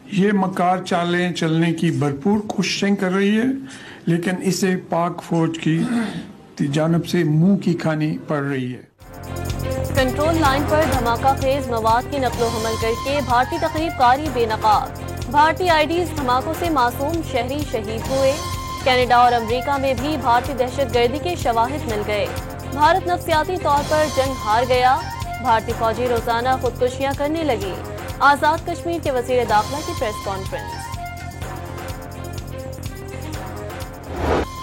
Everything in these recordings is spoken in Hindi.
ये मकार चालें चलने की भरपूर कोशिशें कर रही है, लेकिन इसे पाक फौज की जानब से मुंह की खानी पड़ रही है। कंट्रोल लाइन पर धमाका खेज मवाद की नकलो हमल करके भारतीय तकरीबकारी बेनकाब। भारतीय आईडीज धमाकों से मासूम शहरी शहीद हुए। कनाडा और अमेरिका में भी भारतीय दहशतगर्दी के शवाहिद मिल गए। भारत नफ्सियाती तौर पर जंग हार गया। भारतीय फौजी रोजाना खुदकुशियां करने लगे। आजाद कश्मीर के वजीर दाखिला की प्रेस कॉन्फ्रेंस।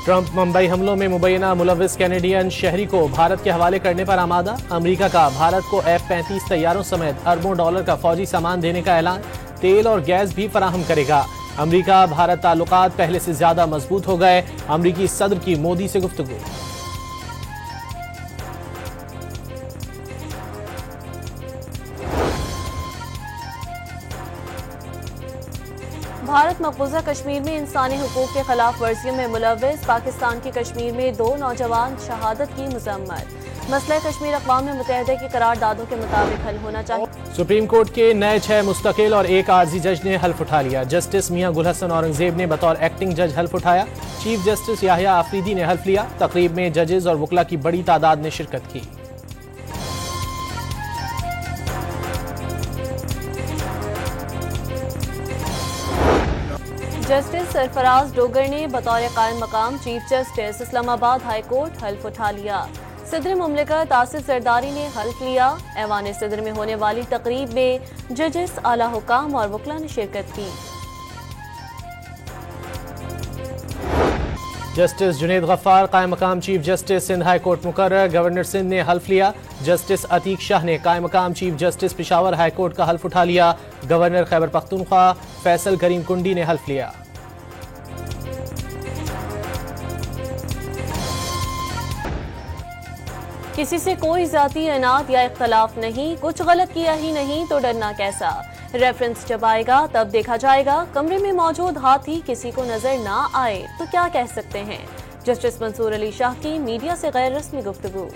ट्रंप मुंबई हमलों में मुबैना मुलविस कैनेडियन शहरी को भारत के हवाले करने पर आमादा। अमेरिका का भारत को F-35 तैयारों समेत अरबों डॉलर का फौजी सामान देने का ऐलान। तेल और गैस भी फराहम करेगा। अमेरिका भारत ताल्लुकात पहले से ज्यादा मजबूत हो गए। अमेरिकी सदर की मोदी से गुफ्तगू। भारत मकबूजा कश्मीर में इंसानी हुकूक के खिलाफ वर्जियों में मुलविस। पाकिस्तान की कश्मीर में 2 नौजवान शहादत की मजम्मत। मसला कश्मीर अक़वाम मुत्तहिदा की करारदादों के मुताबिक हल होना चाहिए। सुप्रीम कोर्ट के नए 6 मुस्तकिल और 1 आर्जी जज ने हल्फ उठा लिया। जस्टिस मियां गुल हसन औरंगजेब ने बतौर एक्टिंग जज हल्फ उठाया। चीफ जस्टिस याहिया आफरीदी ने हल्फ लिया। तकरीब में जजेस और वकला की बड़ी तादाद ने शिरकत की। जस्टिस सरफराज डोगर ने बतौर कायम मकाम chief justice Islamabad high court हल्फ उठा लिया। सदर मुमलिकत आसिफ जरदारी ने हल्फ लिया। ऐवान सदर में होने वाली तकरीब में जजेस, आला हुकाम और वकला ने शिरकत की। जस्टिस जुनेद गफ्फार कायम मकाम chief justice Sindh high court मुकर्रर। गवर्नर सिंध ने हल्फ लिया। जस्टिस अतीक शाह ने कायम मकाम chief justice Peshawar high court का हल्फ उठा लिया। गवर्नर खैबर पख्तूनख्वा फैसल करीम कुंडी ने हल्फ लिया। किसी से कोई जाती अनात या इख्तलाफ नहीं, कुछ गलत किया ही नहीं तो डरना कैसा। रेफरेंस जब आएगा तब देखा जाएगा। कमरे में मौजूद हाथी किसी को नजर ना आए तो क्या कह सकते हैं। जस्टिस मंसूर अली शाह की मीडिया से गैर रस्मी गुफ्तगू।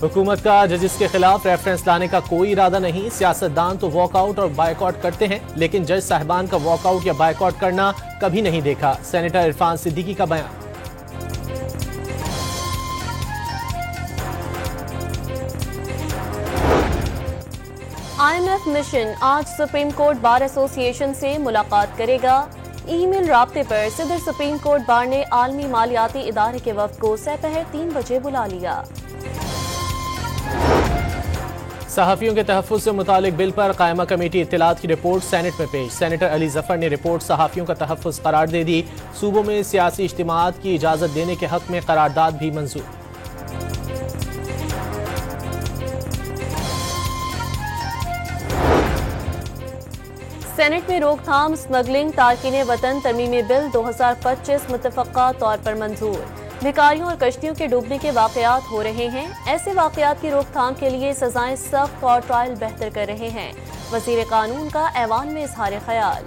हुकूमत का जजेस के खिलाफ रेफरेंस लाने का कोई इरादा नहीं। सियासतदान तो वॉकआउट और बायकॉट करते हैं, लेकिन जज साहिबान का वॉकआउट या बायकॉट करना कभी नहीं देखा। सेनेटर इरफान सिद्दीकी का बयान। IMF मिशन आज सुप्रीम कोर्ट बार एसोसिएशन से मुलाकात करेगा। ईमेल राब्ते पर सदर सुप्रीम कोर्ट बार ने आलमी मालियाती इदारे के वफ्द को दोपहर 3 बजे बुला लिया। सहाफियों के तहफ़्फ़ुज़ से मुतालिक बिल पर कायमा कमेटी इत्तलात की रिपोर्ट सेनेट में पेश। सेनेटर अली जफर ने रिपोर्ट सहाफियों का तहफ़्फ़ुज़ करार दे दी। सूबों में सियासी इज्तिमाआत की इजाज़त देने के हक में करारदाद भी मंजूर। सेनेट में रोकथाम स्मगलिंग तारकीन वतन तरमीमी बिल 2025 मुतफ़क्का तौर पर मंजूर। भिखारियों और कश्तियों के डूबने के वाक़यात हो रहे हैं। ऐसे वाक़यात की रोकथाम के लिए सजाएं सख्त और ट्रायल बेहतर कर रहे हैं। वज़ीर कानून का ऐवान में इज़हार ख्याल।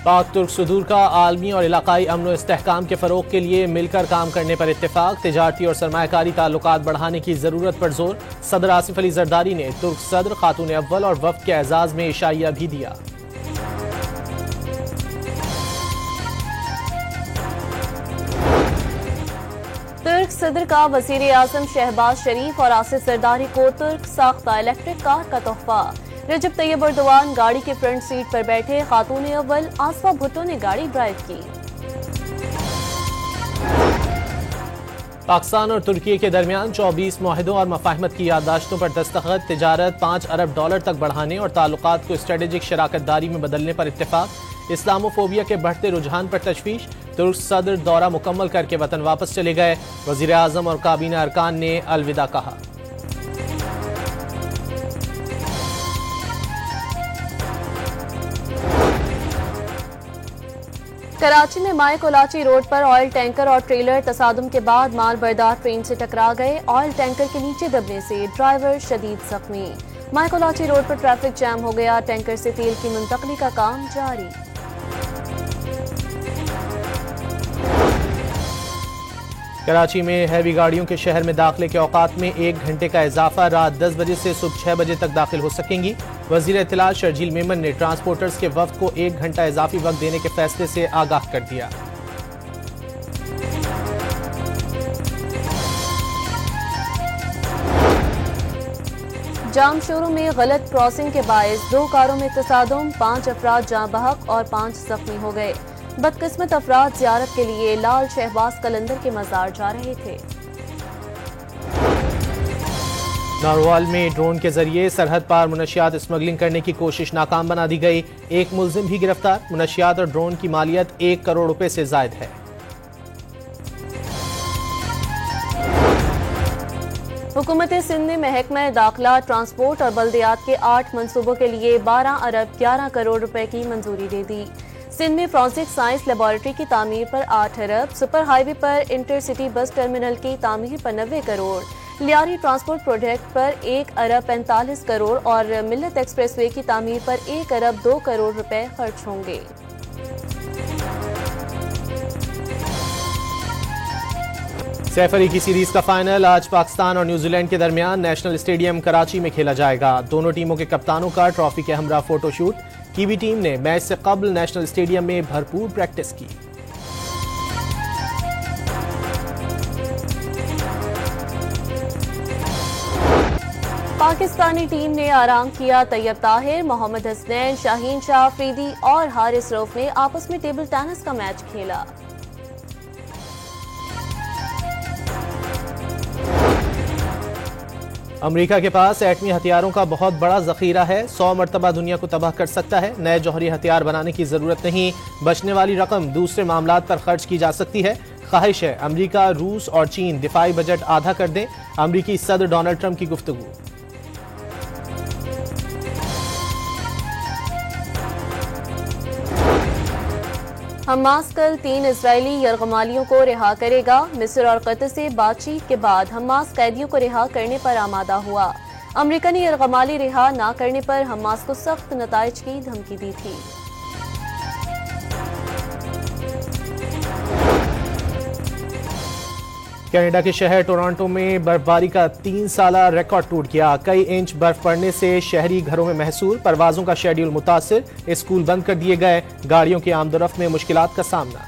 पाक तुर्क सुदूर का आलमी और इलाकाई अमन व इस्तेहकाम के फ़रोग़ के लिए मिलकर काम करने पर इत्तेफाक। तिजारती और सरमायाकारी ताल्लुकात बढ़ाने की ज़रूरत पर जोर। सदर आसिफ अली जरदारी ने तुर्क सदर, खातून अव्वल और वफ़द के एजाज़ में इशाइया भी दिया। तुर्क सदर का वज़ीर आज़म शहबाज शरीफ और आसिफ जरदारी को तुर्क साख्ता इलेक्ट्रिक कार का तोहफा। रजब तैयब अर्दोआन गाड़ी के फ्रंट सीट पर बैठे। खातून अव्वल आसफा भुट्टो ने गाड़ी ड्राइव की। पाकिस्तान और तुर्की के दरमियान 24 मुआहदों और मफाहिमत की याददाश्तों पर दस्तखत। तिजारत $5 अरब तक बढ़ाने और ताल्लुकात को स्ट्रेटेजिक शराकतदारी में बदलने पर इत्तेफाक। इस्लामोफोबिया के बढ़ते रुझान पर तशवीश। तुर्क सदर दौरा मुकम्मल करके वतन वापस चले गए। वज़ीर आज़म और काबीना अरकान ने अलविदा कहा। कराची में माए कोलाची रोड पर ऑयल टैंकर और ट्रेलर तसादुम के बाद माल बरदार ट्रेन से टकरा गए। ऑयल टैंकर के नीचे दबने से ड्राइवर शदीद जख्मी। माए कोलाची रोड पर ट्रैफिक जैम हो गया। टैंकर से तेल की मुंतकली का काम जारी। कराची में हैवी गाड़ियों के शहर में दाखिले के औकात में 1 घंटे का इजाफा, रात 10 बजे से सुबह 6 बजे तक दाखिल हो सकेंगी। वजीर इत्तलात शर्जील मेमन ने ट्रांसपोर्टर्स के वक्त को 1 घंटा इजाफी वक्त देने के फैसले से आगाह कर दिया। जामशोरों में गलत क्रॉसिंग के बायस 2 कारों में तसादुम, 5 अफराद जाँ बहक और 5 जख्मी हो गए। बदकिस्मत अफराद जियारत के लिए लाल शहबाज कलंदर के मजार जा रहे थे। नारोवाल में ड्रोन के जरिए सरहद पार मुनशियात स्मगलिंग करने की कोशिश नाकाम बना दी गई। एक मुलजिम भी गिरफ्तार। मुनशियात और ड्रोन की मालियत 1 करोड़ रुपए से जायद है। हुकूमत सिंध ने महकमा दाखिला, ट्रांसपोर्ट और बल्दियात के 8 मंसूबों के लिए 12 अरब 11 करोड़ रुपए की मंजूरी दे दी। सिंध में फॉरेंसिक साइंस लेबॉरेटरी की तामीर पर 8 अरब, सुपर हाईवे पर इंटरसिटी बस टर्मिनल की तामीर पर 90 करोड़, लियारी ट्रांसपोर्ट प्रोजेक्ट पर 1 अरब 45 करोड़ और मिल्लत एक्सप्रेसवे की तामीर पर 1 अरब 2 करोड़ रुपए खर्च होंगे। सैफ अली की सीरीज का फाइनल आज पाकिस्तान और न्यूजीलैंड के दरमियान नेशनल स्टेडियम कराची में खेला जाएगा। दोनों टीमों के कप्तानों का ट्रॉफी के हमरा फोटोशूट। कीवी टीम ने मैच से कबल नेशनल स्टेडियम में भरपूर प्रैक्टिस की। पाकिस्तानी टीम ने आराम किया। तैयब ताहिर, मोहम्मद हसनैन, शाहीन शाह अफरीदी और हारिस रऊफ ने आपस में टेबल टेनिस का मैच खेला। अमेरिका के पास एटमी हथियारों का बहुत बड़ा जखीरा है, 100 मरतबा दुनिया को तबाह कर सकता है। नए जौहरी हथियार बनाने की जरूरत नहीं, बचने वाली रकम दूसरे मामलात पर खर्च की जा सकती है। ख्वाहिश है अमेरिका, रूस और चीन दिफाई बजट आधा कर दें। अमेरिकी सदर डोनाल्ड ट्रंप की गुफ्तगू। हमास कल 3 इजरायली यरगमालियों को रिहा करेगा। मिस्र और कतर से बातचीत के बाद हमास कैदियों को रिहा करने पर आमादा हुआ। अमेरिका ने यरगमाली रिहा न करने पर हमास को सख्त नताइज की धमकी दी थी। कनाडा के शहर टोरंटो में बर्फबारी का 3 साला रिकॉर्ड टूट गया। कई इंच बर्फ पड़ने से शहरी घरों में महसूर, परवाजों का शेड्यूल मुतासिर, स्कूल बंद कर दिए गए, गाड़ियों की आमदोरफ्त में मुश्किलात का सामना।